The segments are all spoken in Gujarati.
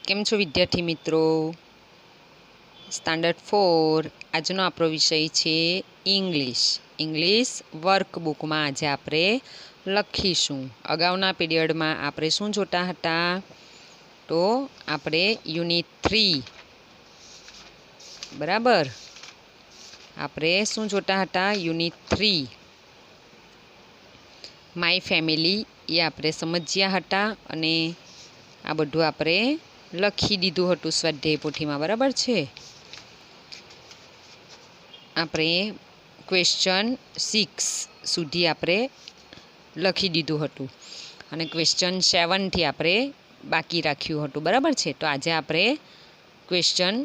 કેમ છો વિદ્યાર્થી મિત્રો? સ્ટાન્ડર્ડ 4 આજનો આપણો વિષય છે ઇંગ્લિશ વર્કબુકમાં આજે આપણે લખીશું. અગાઉના પીરિયડમાં આપણે શું જોતા હતા? તો આપણે યુનિટ 3 બરાબર, આપણે શું જોતા હતા? યુનિટ 3 માય ફેમિલી એ આપણે સમજ્યા હતા અને આ બધું આપણે લખી દીધું હતું સ્વાધ્યાય પોથીમાં. બરાબર છે. આપણે ક્વેશ્ચન 6 સુધી આપણે લખી દીધું હતું અને ક્વેશ્ચન 7થી આપણે બાકી રાખ્યું હતું. બરાબર છે. તો આજે આપણે ક્વેશ્ચન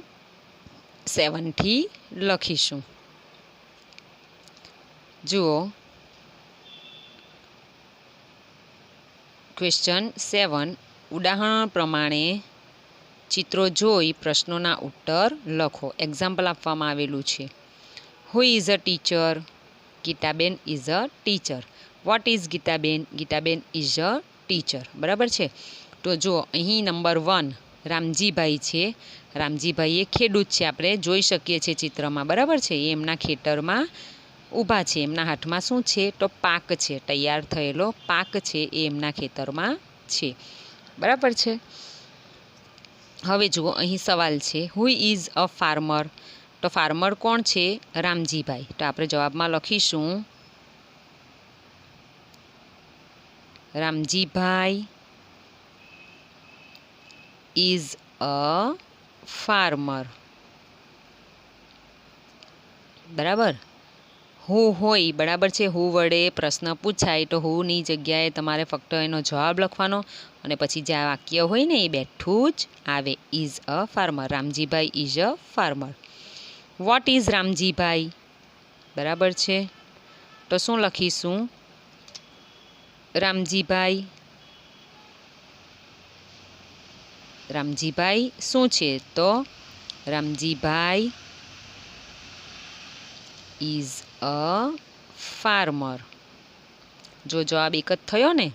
7થી લખીશું. જુઓ, ક્વેશ્ચન 7 ઉદાહરણ પ્રમાણે ચિત્રો જોઈ પ્રશ્નોના ઉત્તર લખો. એક્ઝામ્પલ આપવામાં આવેલું છે. Who is a teacher? Geetaben is a teacher. What is Geetaben? Geetaben is a teacher. બરાબર છે. તો જો અહીં નંબર 1 રામજીભાઈ છે. રામજીભાઈ એ ખેડૂત છે, આપણે જોઈ શકીએ છીએ ચિત્રમાં. બરાબર છે. એ એમના ખેતરમાં ઊભા છે. એમના હાથમાં શું છે? તો પાક છે, તૈયાર થયેલો પાક છે એ એમના ખેતરમાં છે. બરાબર છે. હવે જુઓ, અહીં સવાલ છે હુ ઇઝ અ ફાર્મર? તો ફાર્મર કોણ છે? રામજીભાઈ. તો આપણે જવાબમાં લખીશું રામજીભાઈ ઇઝ અ ફાર્મર. બરાબર. હુ હોય, બરાબર છે. હુ વડે પ્રશ્ન પૂછાય તો હુની જગ્યાએ તમારે ફક્ત એનો જવાબ લખવાનો અને પછી જે વાક્ય હોય ને એ બેઠું જ આવે. Is a farmer. Ramjibhai is a farmer. What is Ramjibhai? બરાબર છે. તો શું લખીશું? રામજીભાઈ. રામજીભાઈ શું છે? તો રામજીભાઈ ઇઝ અ ફાર્મર. જો જવાબ એક જ થયો ને.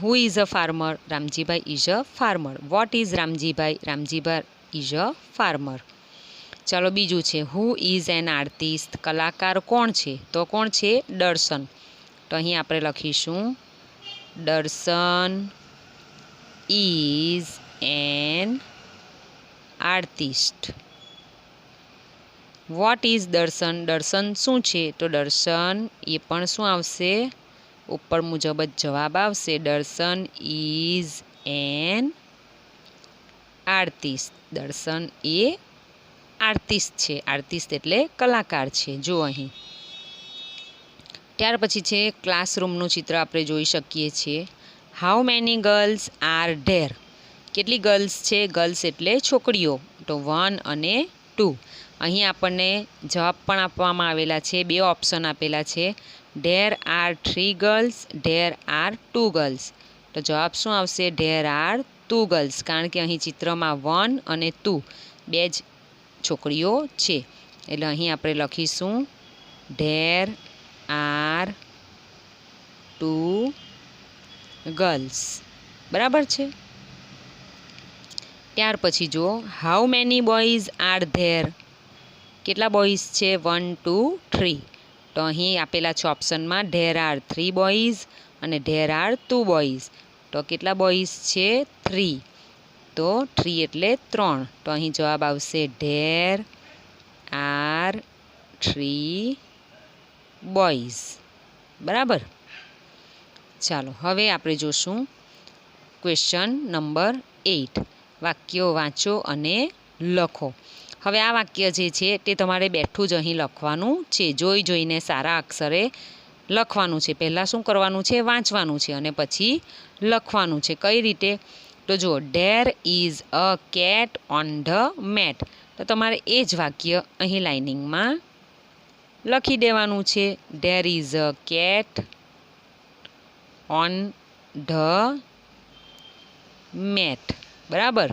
હુ is a farmer? Ramjibhai is a farmer. What is Ramjibhai? Ramjibhai is a farmer. ચાલો બીજું છે હુ ઇઝ એન આર્ટિસ્ટ? કલાકાર કોણ છે? તો કોણ છે? દર્શન. તો અહીં આપણે લખીશું દર્શન is an artist. What is દર્શન? દર્શન શું છે? તો દર્શન એ પણ શું આવશે? ઉપર મુજબ જ જવાબ આવશે. દર્શન ઇઝ એન આર્ટિસ્ટ. દર્શન એ આર્ટિસ્ટ છે. આર્ટિસ્ટ એટલે કલાકાર છે. જો અહીં ત્યાર પછી છે ક્લાસરૂમનું ચિત્ર આપણે જોઈ શકીએ છીએ. How many girls are there? કેટલી ગર્લ્સ છે? ગર્લ્સ એટલે છોકરીઓ. તો 1 અને 2. અહીં આપણને જવાબ પણ આપવામાં આવેલા છે. 2 ઓપ્શન આપેલા છે. There are 3 girls, there are 2 girls. તો જવાબ શું આવશે? There are 2 girls. કારણ કે અહીં ચિત્રમાં 1 અને 2 બે જ છોકરીઓ છે. એટલે અહીં આપણે લખીશું ધેર આર 2 ગર્લ્સ. બરાબર છે. ત્યાર પછી જુઓ how many boys are there? કેટલા બોયઝ છે? 1 2 3. તો અહીં આપેલા છે ઓપ્શનમાં ધેર આર 3 બોયઝ અને ધેર આર 2 બોયઝ. તો કેટલા બોયઝ છે? 3. તો 3 એટલે 3. તો અહીં જવાબ આવશે ધેર આર 3 બોયઝ. બરાબર. ચાલો હવે આપણે જોશું ક્વેશ્ચન નંબર 8. વાક્યો વાંચો અને લખો. હવે આ વાક્ય જે છે તે તમારે બેઠું જ અહીં લખવાનું છે. જોઈ જોઈને સારા અક્ષરે લખવાનું છે. પહેલાં શું કરવાનું છે? વાંચવાનું છે અને પછી લખવાનું છે. કઈ રીતે? તો જુઓ there is a cat on the mat. તો તમારે એ જ વાક્ય અહીં લાઇનિંગમાં લખી દેવાનું છે. There is a cat on the mat. બરાબર.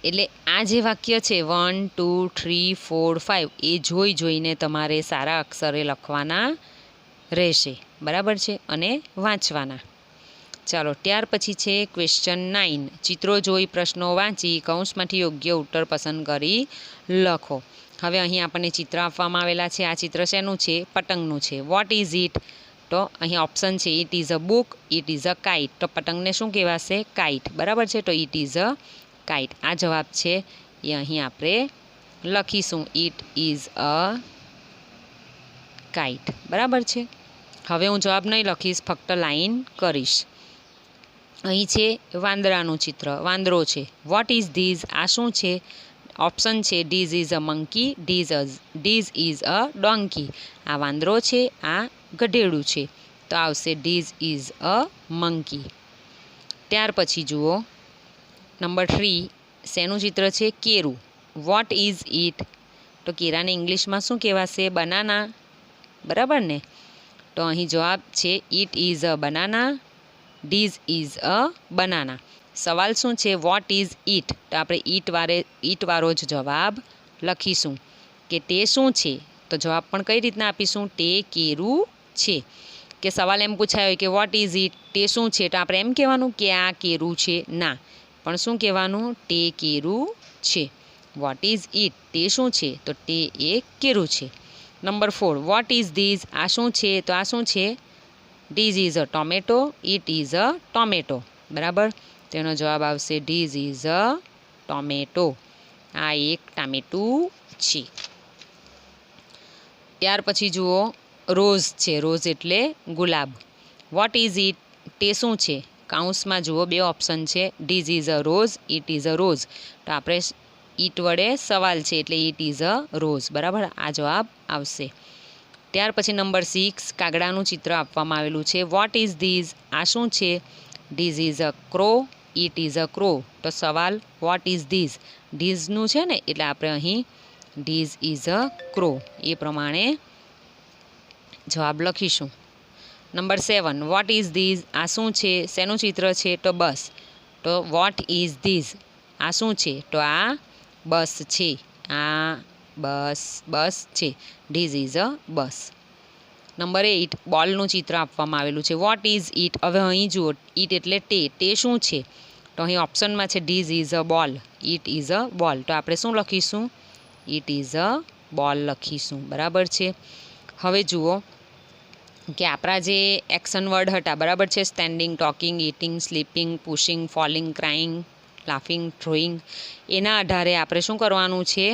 એટલે આ જે વાક્ય છે 1 2 3 4 5 એ જોઈ જોઈને તમારે સારા અક્ષરે લખવાના રહેશે, બરાબર છે, અને વાંચવાના. ચાલો ત્યાર પછી છે ક્વેશ્ચન 9. ચિત્રો જોઈ પ્રશ્નો વાંચી કૌંસમાંથી યોગ્ય ઉત્તર પસંદ કરી લખો. હવે અહીં આપણને ચિત્ર આપવામાં આવેલા છે. આ ચિત્ર શેનું છે? પતંગનું છે. What is it? તો અહીં ઓપ્શન છે it is a book, it is a kite. તો પતંગને શું કહેવાશે? કાઇટ, બરાબર છે. તો ઇટ ઇઝ અ કાઇટ આ જવાબ છે. એ અહીં આપણે લખીશું ઇટ ઇઝ અ કાઇટ, બરાબર છે. હવે હું જવાબ નહીં લખીશ, ફક્ત લાઈન કરીશ. અહીં છે વાંદરાનું ચિત્ર, વાંદરો છે. What is this? આ શું છે? ઓપ્શન છે this is a monkey, this is a donkey. આ વાંદરો છે, આ ગધેડું છે. તો આવશે ધીઝ ઇઝ અ મંકી. ત્યાર પછી જુઓ નંબર 3. શેનું ચિત્ર છે? કેરું. What is it? તો કેરાને ઇંગ્લિશમાં શું કહેવાશે? બનાના, બરાબર ને. તો અહીં જવાબ છે it is a banana, this is a banana. સવાલ શું છે? What is it? તો આપણે ઈટવાળો જ જવાબ લખીશું કે તે શું છે. તો જવાબ પણ કઈ રીતના આપીશું? તે કેરું છે. કે સવાલ એમ પૂછાયો કે વોટ ઇઝ ઇટ? તે શું છે? તો આપણે એમ કહેવાનું કે આ કેરું છે? ના, પણ શું કહેવાનું? તે કેરું છે. What is it? તે શું છે? તો તે એક કેરું છે. નંબર 4. What is this? આ શું છે? તો આ શું છે? This is a tomato, it is a tomato, બરાબર. તેનો જવાબ આવશે ધીઝ ઇઝ અ ટોમેટો. આ એક ટામેટું છે. ત્યાર પછી જુઓ રોઝ છે. રોઝ એટલે ગુલાબ. Vote is it? તે શું છે? કાઉન્સમાં જુઓ 2 ઓપ્શન છે. This is a rose, it is a rose. તો આપણે ઇટ વડે સવાલ છે એટલે ઇટ ઇઝ અ રોઝ, બરાબર. આ જવાબ આવશે. ત્યાર પછી નંબર 6. કાગડાનું ચિત્ર આપવામાં આવેલું છે. What is this? આ શું છે? This is a crow, it is a crow. તો સવાલ વોટ ઇઝ ધીઝ? ધીઝનું છે ને એટલે આપણે અહીં ધીઝ ઇઝ અ ક્રો એ પ્રમાણે જવાબ લખીશું. નંબર 7. What is this? આ શું છે? શેનું ચિત્ર છે? તો બસ. તો વોટ ઇઝ ધીઝ? આ શું છે? તો આ બસ છે. આ બસ છે. This is a bus. Number 8. બોલનું ચિત્ર આપવામાં આવેલું છે. What is it? હવે અહીં જુઓ ઇટ એટલે તે શું છે? તો અહીં ઓપ્શનમાં છે ધીઝ ઇઝ અ બોલ, ઇટ ઇઝ અ બોલ. તો આપણે શું લખીશું? ઇટ ઇઝ અ બોલ લખીશું, બરાબર છે. હવે જુઓ કે આપણા જે એક્શન વર્ડ હતા, બરાબર છે. Standing, talking, eating, sleeping, pushing, falling, crying, laughing, throwing, એના આધારે આપણે શું કરવાનું છે?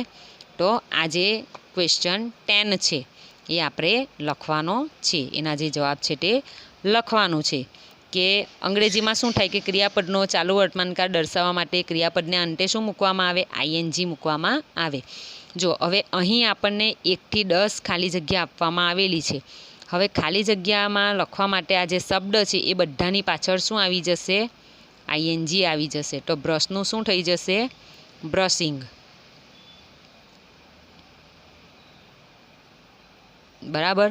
તો આ જે ક્વેશ્ચન 10 છે એ આપણે લખવાનો છે. એના જે જવાબ છે તે લખવાનું છે. કે અંગ્રેજીમાં શું થાય કે ક્રિયાપદનો ચાલુ વર્તમાનકાળ દર્શાવવા માટે ક્રિયાપદને અંતે શું મૂકવામાં આવે? આઈએનજી મૂકવામાં આવે. જો હવે અહીં આપણને 1 થી 10 ખાલી જગ્યા આપવામાં આવેલી છે. હવે ખાલી જગ્યામાં લખવા માટે આ જે શબ્દ છે એ બધાની પાછળ શું આવી જશે? આઈએનજી આવી જશે. તો બ્રશનું શું થઈ જશે? બ્રશિંગ, બરાબર.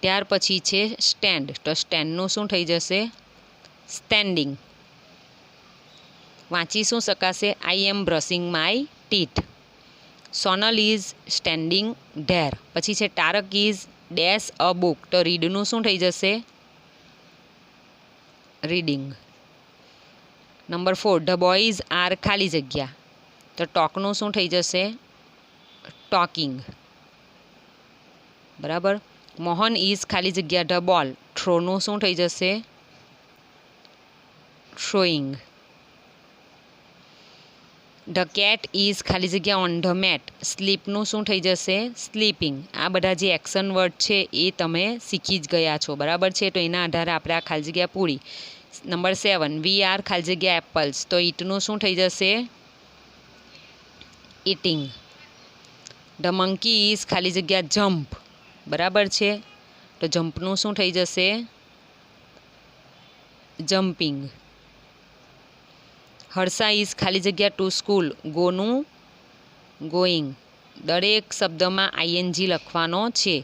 ત્યાર પછી છે સ્ટેન્ડ. તો સ્ટેન્ડનું શું થઈ જશે? સ્ટેન્ડિંગ. વાંચી શું શકાશે? I am brushing my teeth. Sonal is standing there. પછી છે Tarak is dash a book. તો રીડનું શું થઈ જશે? Reading. Number 4. The boys are ખાલી જગ્યા. તો ટોકનું શું થઈ જશે? ટોકિંગ, બરાબર. મોહન ઇઝ ખાલી જગ્યા ધ બોલ. થ્રોનું શું થઈ જશે? થ્રોઈંગ. ધ કેટ ઇઝ ખાલી જગ્યા ઓન ધ મેટ. સ્લીપનું શું થઈ જશે? સ્લીપિંગ. આ બધા જે એક્શન વર્ડ છે એ તમે શીખી જ ગયા છો, બરાબર છે. તો એના આધારે આપણે આ ખાલી જગ્યા પૂરી. નંબર 7. વી આર ખાલી જગ્યા એપલ્સ. તો ઈટનું શું થઈ જશે? ઇટિંગ. ધ મંકી ઇઝ ખાલી જગ્યા જમ્પ, બરાબર છે. તો જમ્પનું શું થઈ જશે? જમ્પિંગ. હર્ષા ઇઝ ખાલી જગ્યા ટુ સ્કૂલ. ગોનું ગોઈંગ. દરેક શબ્દમાં આઈએનજી લખવાનો છે.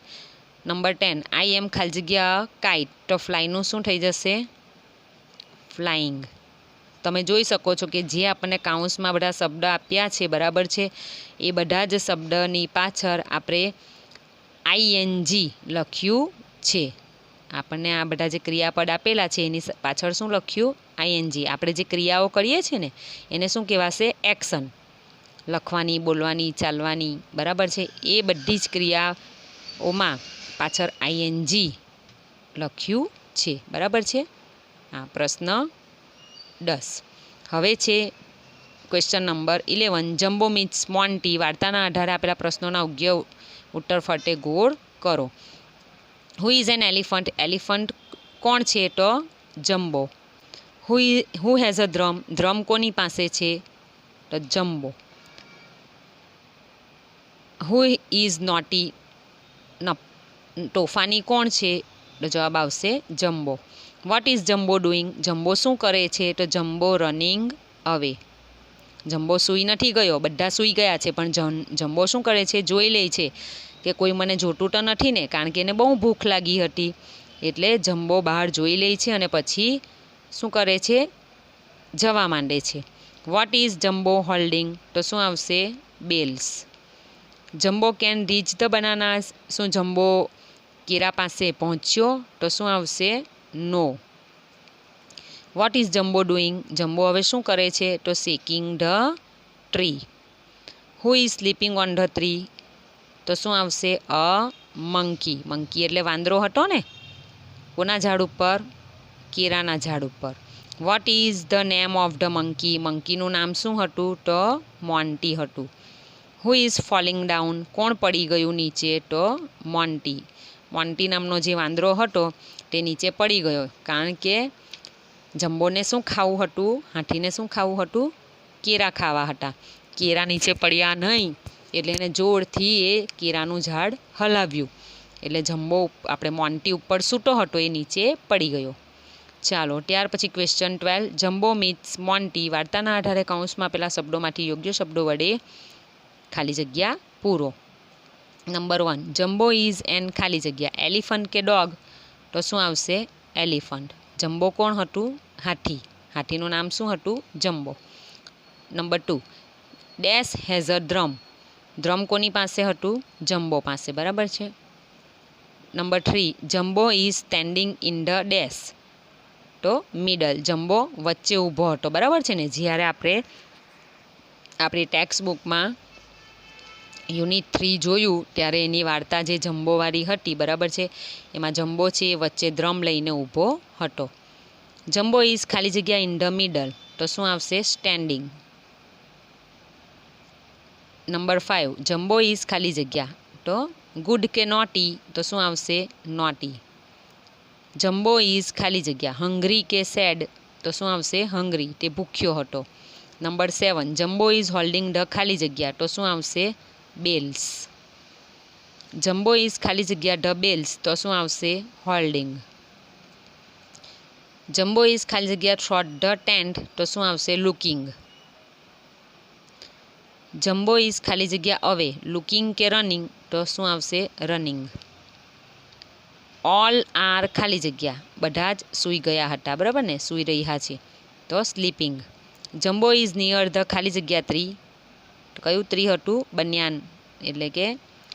નંબર 10. આઈ એમ ખાલી જગ્યા કાઇટ. તો ફ્લાયનું શું થઈ જશે? ફ્લાઇંગ. તમે જોઈ શકો છો કે જે આપણને કાઉન્સમાં બધા શબ્દ આપ્યા છે, બરાબર છે, એ બધા જ શબ્દની પાછળ આપણે આઈએનજી લખ્યું છે. આપણને આ બધા જે ક્રિયાપદ આપેલા છે એની પાછળ શું લખ્યું? આઈએનજી. આપણે જે ક્રિયાઓ કરીએ છીએ ને એને શું કહેવાશે? એક્શન. લખવાની, બોલવાની, ચાલવાની, બરાબર છે, એ બધી જ ક્રિયાઓમાં પાછળ આઈએનજી લખ્યું છે, બરાબર છે. હા, પ્રશ્ન 10. હવે છે question number 11. Jumbo means Monty. વાર્તાના આધારે આપેલા પ્રશ્નોના યોગ્ય ઉત્તર ફરતે ગોળ કરો. Who is an elephant? Elephant કોણ છે? તો jumbo. Who has a drum? Drum કોની પાસે છે? તો જમ્બો. Who is naughty? તોફાની કોણ છે? તો જવાબ આવશે jumbo. Vote is Jumbo doing? Jumbo શું કરે છે? તો જમ્બો રનિંગ અવે. જમ્બો સૂઈ નથી ગયો, બધા સૂઈ ગયા છે, પણ જમ્બો શું કરે છે? જોઈ લે છે કે કોઈ મને જોતું તો નથી ને, કારણ કે એને બહુ ભૂખ લાગી હતી. એટલે જમ્બો બહાર જોઈ લે છે અને પછી શું કરે છે? જવા માંડે છે. What is Jumbo holding? તો શું આવશે? Bells. Jumbo can reach the bananas? શું જમ્બો કેરા પાસે પહોંચ્યો? તો શું આવશે? No. What is Jumbo doing? Jumbo હવે શું કરે છે? તો shaking the tree. Who is sleeping on the tree? તો શું આવશે? A monkey. મંકી એટલે વાંદરો હતો ને, કોના ઝાડ ઉપર? કેરાના ઝાડ ઉપર. What is the name of the monkey? મંકીનું નામ શું હતું? તો મોન્ટી હતું. Who is falling down? કોણ પડી ગયું નીચે? તો મોન્ટી. મોન્ટી નામનો જે વાંદરો હતો તે નીચે પડી ગયો, કારણ કે જમ્બોને શું ખાવું હતું? હાથીને શું ખાવું હતું? કેરા ખાવા હતા. કેરા નીચે પડ્યા નહીં એટલે એને જોરથી એ કેરાનું ઝાડ હલાવ્યું, એટલે જમ્બો આપણે મોન્ટી ઉપર સૂતો હતો એ નીચે પડી ગયો. ચાલો, ત્યાર પછી ક્વેશ્ચન 12. Jumbo means Monty. વાર્તાના આધારે કૌંસમાં આપેલા શબ્દોમાંથી યોગ્ય શબ્દો વડે ખાલી જગ્યા પૂરો. નંબર 1. જમ્બો ઇઝ એન ખાલી જગ્યા એલિફન્ટ કે ડોગ? તો શું આવશે? એલિફન્ટ. જમ્બો કોણ હતું? હાથી. હાથીનું નામ શું હતું? Jumbo. Number 2. Dash has a drum. Drum કોની પાસે હતું? જમ્બો પાસે, બરાબર છે. Number 3. Jumbo is standing in the dash. તો મિડલ. જમ્બો વચ્ચે ઊભો હતો, બરાબર છે ને. જ્યારે આપણે આપણી ટેક્સ્ટ બુકમાં યુનિટ 3 જોયું ત્યારે એની વાર્તા જે જમ્બોવાળી હતી, બરાબર છે, એમાં જમ્બો છે એ વચ્ચે ડ્રમ લઈને ઊભો હતો. જમ્બો ઇઝ ખાલી જગ્યા ઇન ધ મિડલ. તો શું આવશે? સ્ટેન્ડિંગ. નંબર 5. જમ્બો ઇઝ ખાલી જગ્યા તો ગુડ કે નોટી? તો શું આવશે? નોટી. જમ્બો ઇઝ ખાલી જગ્યા હંગ્રી કે સેડ? તો શું આવશે? હંગ્રી. તે ભૂખ્યો હતો. Number 7. Jumbo is holding the ખાલી જગ્યા. તો શું આવશે? બેલ્સ. જમ્બો ઇઝ ખાલી જગ્યા ધ બેલ્સ. તો શું આવશે? હોલ્ડિંગ. જમ્બો ઇઝ ખાલી જગ્યા થ્રોટ ધ ટેન્ટ. તો શું આવશે? લુકિંગ. જમ્બો ઇઝ ખાલી જગ્યા અવે લુકિંગ કે રનિંગ? તો શું આવશે? રનિંગ. ઓલ આર ખાલી જગ્યા બધા જ સૂઈ ગયા હતા, બરાબર ને, સૂઈ રહ્યા છે, તો sleeping. Jumbo is near the ખાલી જગ્યા ટ્રી. કયું ટ્રી હતું? બન્યાન એટલે કે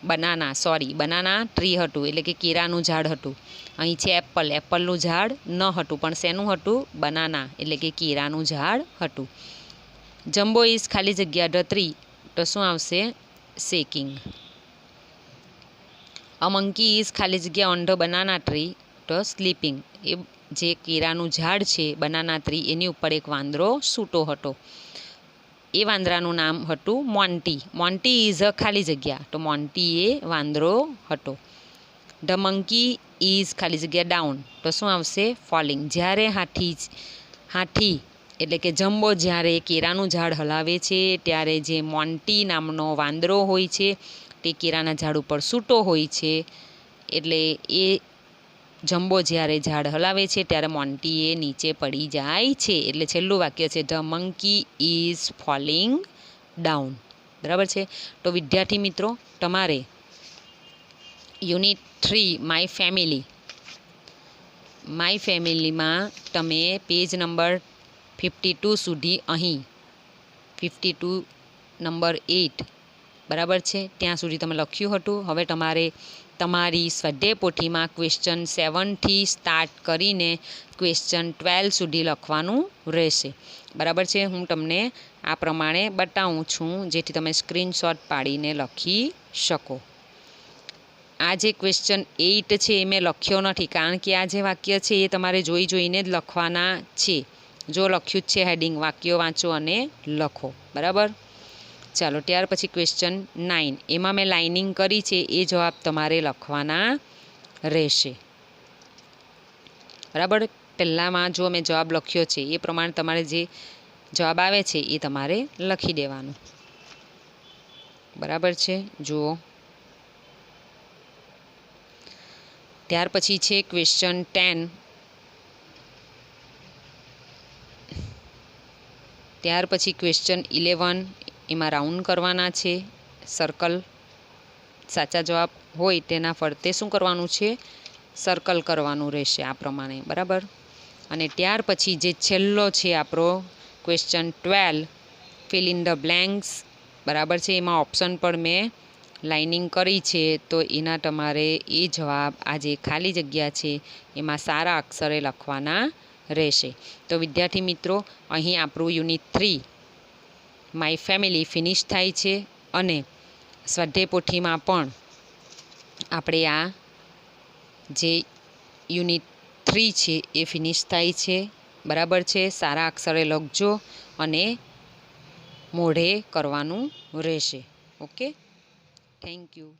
બનાના ટ્રી હતું, એટલે કે કેરાનું ઝાડ હતું. અહીં છે એપલ. એપલનું ઝાડ ન હતું, પણ શેનું હતું? બનાના એટલે કે કેરાનું ઝાડ હતું. જમ્બો ઇઝ ખાલી જગ્યા ધ ટ્રી. તો શું આવશે? શેકિંગ. અ મંકી ઇઝ ખાલી જગ્યા ઓન ધ બનાના ટ્રી. તો સ્લીપિંગ. એ જે કેરાનું ઝાડ છે બનાના ટ્રી એની ઉપર એક વાંદરો સૂતો હતો. એ વાંદરાનું નામ હતું મોન્ટી. મોન્ટી ઇઝ અ ખાલી જગ્યા. તો મોન્ટી એ વાંદરો હતો. ધ મંકી ઇઝ ખાલી જગ્યા ડાઉન. તો શું આવશે? ફોલિંગ. જ્યારે હાથી એટલે કે જમ્બો જ્યારે કેરાનું ઝાડ હલાવે છે ત્યારે જે મોન્ટી નામનો વાંદરો હોય છે તે કેરાના ઝાડ ઉપર સૂતો હોય છે, એટલે એ જમ્બો જ્યારે ઝાડ હલાવે છે ત્યારે મોન્ટી એ નીચે પડી જાય છે. એટલે છેલ્લું વાક્ય છે the monkey is falling down, બરાબર છે. તો વિદ્યાર્થી મિત્રો, તમારે યુનિટ 3 માય ફેમિલીમાં તમે પેજ નંબર 52 સુધી અહીં 52 નંબર 8 બરાબર છે ત્યાં સુધી તમે લખ્યું હતું. હવે તમારે તમારી સ્વાધ્યાય પોથીમાં ક્વેશ્ચન 7થી સ્ટાર્ટ કરીને ક્વેશ્ચન 12 સુધી લખવાનું રહેશે. બરાબર છે. હું તમને આ પ્રમાણે બતાવું છું જેથી તમે સ્ક્રીનશોટ પાડીને લખી શકો. આ જે ક્વેશ્ચન 8 છે એ મેં લખ્યો નથી, કારણ કે આ જે વાક્ય છે એ તમારે જોઈને જ લખવાના છે. જો લખ્યું જ છે હેડિંગ, વાક્યો વાંચો અને લખો. બરાબર. ચાલો, ત્યાર પછી ક્વેશ્ચન 9, એમાં મેં લાઇનિંગ કરી છે, એ જવાબ તમારે લખવાના રહેશે. બરાબર. પહેલાંમાં જો મેં જવાબ લખ્યો છે એ પ્રમાણે તમારે જે જવાબ આવે છે એ તમારે લખી દેવાનું. બરાબર છે. જુઓ, ત્યાર પછી છે ક્વેશ્ચન 10. ત્યાર પછી ક્વેશ્ચન 11, એમાં રાઉન્ડ કરવાના છે. સર્કલ, સાચા જવાબ હોય તેના ફરતે શું કરવાનું છે? સર્કલ કરવાનું રહેશે આ પ્રમાણે. બરાબર. અને ત્યાર પછી જે છેલ્લો છે આપણો question 12, fill in the blanks. બરાબર છે. એમાં ઓપ્શન પણ મેં લાઇનિંગ કરી છે, તો એના તમારે એ જવાબ, આ જે ખાલી જગ્યા છે એમાં સારા અક્ષરે લખવાના રહેશે. તો વિદ્યાર્થી મિત્રો, અહીં આપણું યુનિટ 3 માય ફેમિલી ફિનિશ થાય છે અને સ્વાધ્યાય પોથીમાં પણ આપણે આ જે યુનિટ 3 છે એ ફિનિશ થાય છે. બરાબર છે. સારા અક્ષરે લખજો અને મોઢે કરવાનું રહેશે. Okay, thank you.